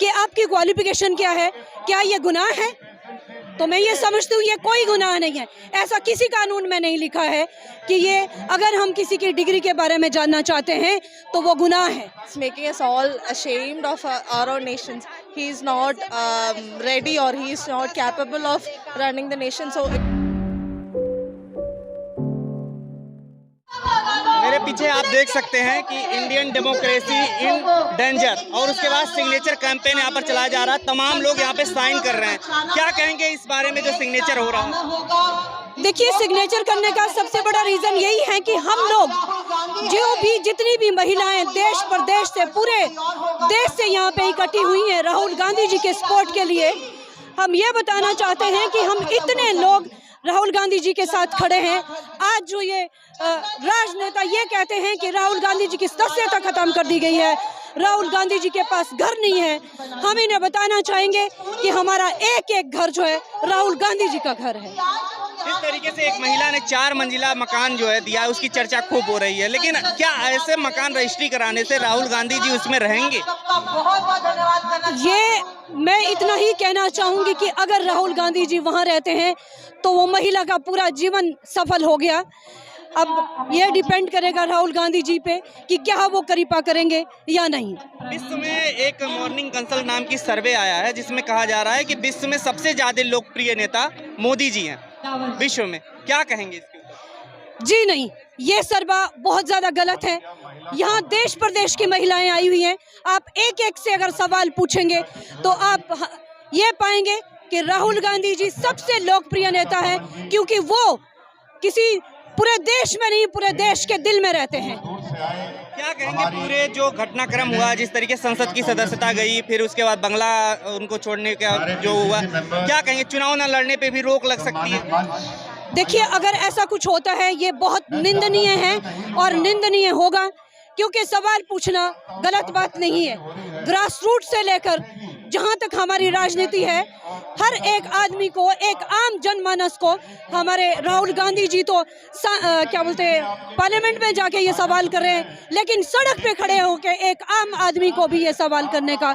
कि आपकी क्वालिफिकेशन क्या है, क्या ये गुनाह है? तो मैं ये समझती हूँ ये कोई गुनाह नहीं है। ऐसा किसी कानून में नहीं लिखा है कि ये अगर हम किसी की डिग्री के बारे में जानना चाहते हैं तो वो गुनाह है। It's making us all ashamed of our own nations. He is not ready or he is not capable of running the nation. So मेरे पीछे आप देख सकते हैं कि इंडियन डेमोक्रेसी इन डेंजर, और उसके बाद सिग्नेचर कैंपेन यहाँ पर चलाया जा रहा है। तमाम लोग यहाँ पे साइन कर रहे हैं। क्या कहेंगे इस बारे में जो सिग्नेचर हो रहा है? देखिए, सिग्नेचर करने का सबसे बड़ा रीज़न यही है कि हम लोग जितनी भी महिलाएं देश प्रदेश से, पूरे देश से यहाँ पे इकट्ठी हुई हैं राहुल गांधी जी के सपोर्ट के लिए, हम ये बताना चाहते हैं कि हम इतने लोग राहुल गांधी जी के साथ खड़े हैं। आज जो ये राजनेता ये कहते हैं कि राहुल गांधी जी की सदस्यता खत्म कर दी गई है, राहुल गांधी जी के पास घर नहीं है, हम इन्हें बताना चाहेंगे कि हमारा एक एक घर जो है राहुल गांधी जी का घर है। इस तरीके से एक महिला ने 4 मंजिला मकान जो है दिया, उसकी चर्चा खूब हो रही है, लेकिन क्या ऐसे मकान रजिस्ट्री कराने से राहुल गांधी जी उसमें रहेंगे? ये मैं इतना ही कहना चाहूँगी कि अगर राहुल गांधी जी वहाँ रहते हैं तो वो महिला का पूरा जीवन सफल हो गया। अब ये डिपेंड करेगा राहुल गांधी जी पे कि क्या वो कृपा करेंगे या नहीं। विश्व में एक मॉर्निंग कंसल्ट नाम की सर्वे आया है जिसमें कहा जा रहा है कि विश्व में सबसे ज्यादा लोकप्रिय नेता मोदी जी हैं विश्व में। क्या कहेंगे इसके ऊपर? जी नहीं, ये सर्वा बहुत ज़्यादा गलत है। यहाँ देश प्रदेश की महिलाएं आई हुई हैं। आप एक एक से अगर सवाल पूछेंगे तो आप ये पाएंगे कि राहुल गांधी जी सबसे लोकप्रिय नेता है, क्योंकि वो किसी पूरे देश में नहीं, पूरे देश के दिल में रहते हैं। क्या कहेंगे पूरे जो घटनाक्रम हुआ, जिस तरीके संसद की सदस्यता गई, फिर उसके बाद बंगला उनको छोड़ने का जो हुआ, क्या कहेंगे? चुनाव न लड़ने पे भी रोक लग सकती है? देखिए, अगर ऐसा कुछ होता है ये बहुत निंदनीय है और निंदनीय होगा, क्योंकि सवाल पूछना गलत बात नहीं है। ग्रास रूट से लेकर जहाँ तक हमारी राजनीति है, हर एक आदमी को, एक आम जनमानस को, हमारे राहुल गांधी जी तो क्या बोलते हैं, पार्लियामेंट में जाके ये सवाल कर रहे हैं, लेकिन सड़क पे खड़े होकर एक आम आदमी को भी ये सवाल करने का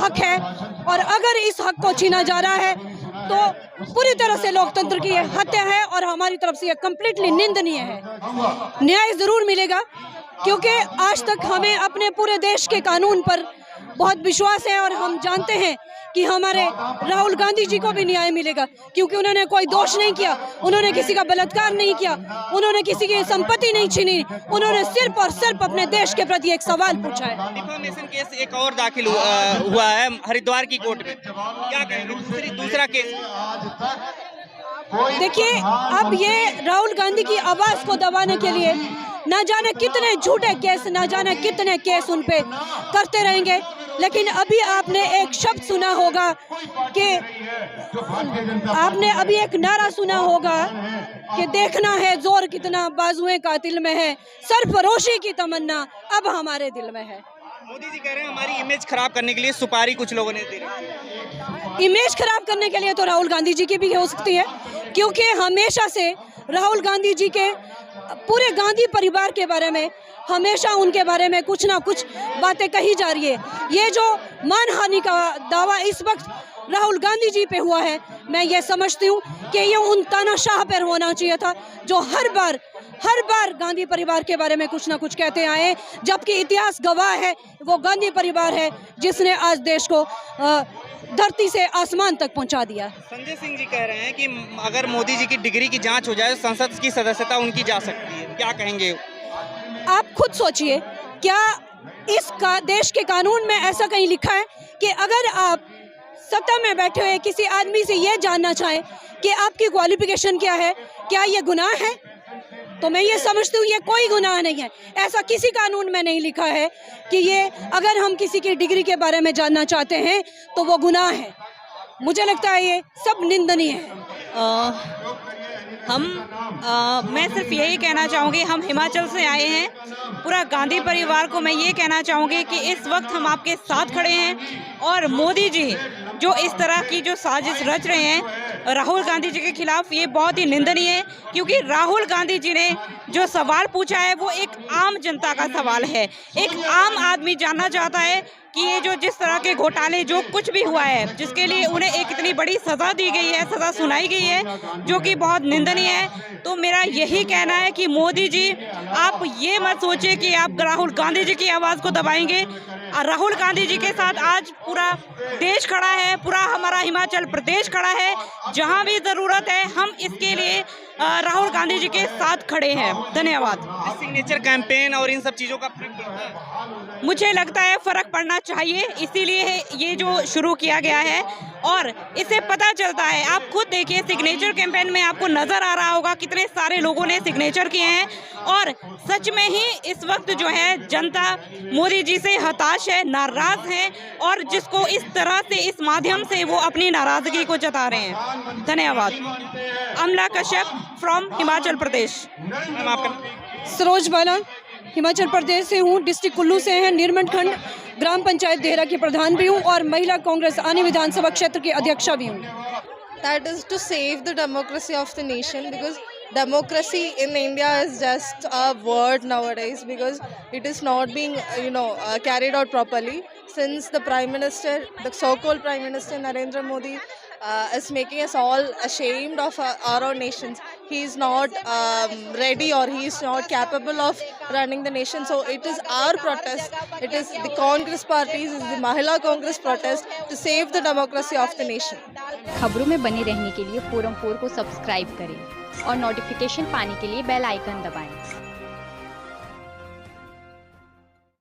हक है। और अगर इस हक को छीना जा रहा है तो पूरी तरह से लोकतंत्र की हत्या है और हमारी तरफ से ये कम्प्लीटली निंदनीय है। न्याय जरूर मिलेगा, क्योंकि आज तक हमें अपने पूरे देश के कानून पर बहुत विश्वास है और हम जानते हैं कि हमारे राहुल गांधी जी को भी न्याय मिलेगा, क्योंकि उन्होंने कोई दोष नहीं किया, उन्होंने किसी का बलात्कार नहीं किया, उन्होंने किसी की संपत्ति नहीं छीनी, उन्होंने सिर्फ और सिर्फ अपने देश के प्रति एक सवाल पूछा है। डिफेमेशन केस एक और दाखिल हुआ है हरिद्वार की कोर्ट में। क्या कहेंगे दूसरा केस? देखिए, अब ये राहुल गांधी की आवाज को दबाने के लिए ना जाने कितने झूठे केस, ना जाने कितने केस उन पे करते रहेंगे, लेकिन अभी आपने एक शब्द सुना होगा कि आपने अभी एक नारा सुना होगा कि देखना है जोर कितना बाजुएं कातिल में है, सरफरोशी की तमन्ना अब हमारे दिल में है। मोदी जी कह रहे हैं हमारी इमेज खराब करने के लिए सुपारी कुछ लोगों ने दी है। इमेज खराब करने के लिए तो राहुल गांधी जी की भी हो सकती है, क्योंकि हमेशा से राहुल गांधी जी के पूरे गांधी परिवार के बारे में हमेशा उनके बारे में कुछ ना कुछ बातें कही जा रही है। ये जो मानहानि का दावा इस वक्त राहुल गांधी जी पे हुआ है, मैं ये समझती हूँ कि ये उन तानाशाह पर होना चाहिए था जो हर बार गांधी परिवार के बारे में कुछ ना कुछ कहते आए, जबकि इतिहास गवाह है वो गांधी परिवार है जिसने आज देश को धरती से आसमान तक पहुंचा दिया। संजय सिंह जी कह रहे हैं कि अगर मोदी जी की डिग्री की जांच हो जाए तो संसद की सदस्यता उनकी जा सकती है। क्या कहेंगे? आप खुद सोचिए, क्या इस देश के कानून में ऐसा कहीं लिखा है कि अगर आप सत्ता में बैठे हुए किसी आदमी से ये जानना चाहें कि आपकी क्वालिफिकेशन क्या है, क्या ये गुनाह है? तो मैं ये समझती हूँ ये कोई गुनाह नहीं है। ऐसा किसी कानून में नहीं लिखा है कि ये अगर हम किसी की डिग्री के बारे में जानना चाहते हैं तो वो गुनाह है। मुझे लगता है ये सब निंदनीय है। मैं सिर्फ यही कहना चाहूँगी, हम हिमाचल से आए हैं, पूरा गांधी परिवार को मैं ये कहना चाहूँगी कि इस वक्त हम आपके साथ खड़े हैं और मोदी जी जो इस तरह की जो साजिश रच रहे हैं राहुल गांधी जी के खिलाफ, ये बहुत ही निंदनीय है, क्योंकि राहुल गांधी जी ने जो सवाल पूछा है वो एक आम जनता का सवाल है। एक आम आदमी जानना चाहता है कि ये जो जिस तरह के घोटाले जो कुछ भी हुआ है, जिसके लिए उन्हें एक इतनी बड़ी सज़ा दी गई है, सज़ा सुनाई गई है, जो कि बहुत निंदनीय है। तो मेरा यही कहना है कि मोदी जी, आप ये मत सोचिए कि आप राहुल गांधी जी की आवाज़ को दबाएंगे। राहुल गांधी जी के साथ आज पूरा देश खड़ा है, पूरा हमारा हिमाचल प्रदेश खड़ा है। जहाँ भी ज़रूरत है हम इसके लिए राहुल गांधी जी के साथ खड़े हैं। धन्यवाद। सिग्नेचर कैंपेन और इन सब चीज़ों का फर्क पड़ता है? मुझे लगता है फ़र्क पड़ना चाहिए, इसीलिए ये जो शुरू किया गया है और इससे पता चलता है। आप खुद देखिए, सिग्नेचर कैंपेन में आपको नज़र आ रहा होगा कितने सारे लोगों ने सिग्नेचर किए हैं और सच में ही इस वक्त जो है जनता मोदी जी से हताश है, नाराज़ है और जिसको इस तरह से, इस माध्यम से वो अपनी नाराज़गी को जता रहे हैं। धन्यवाद। अमला कश्यप फ्रॉम हिमाचल प्रदेश। मैम आपका? सरोज बाला, हिमाचल प्रदेश से हूँ, डिस्ट्रिक्ट कुल्लू से हैं, निर्मंड खंड ग्राम पंचायत देहरा की प्रधान भी हूँ और महिला कांग्रेस आनी विधानसभा क्षेत्र की अध्यक्षा भी हूँ। That is to save the democracy of the nation, because democracy in India is just a word nowadays, because it is not being carried out properly since the Prime Minister, the so-called Prime Minister Narendra Modi is making us all ashamed of our own nations. He is not ready, or he is not capable of running the nation. So it is our protest, it is the Congress parties, it is the Mahila Congress protest to save the democracy of the nation. खबरों में बने रहने के लिए forum 4 को subscribe करें और notification पाने के लिए बेल आइकन दबाएं।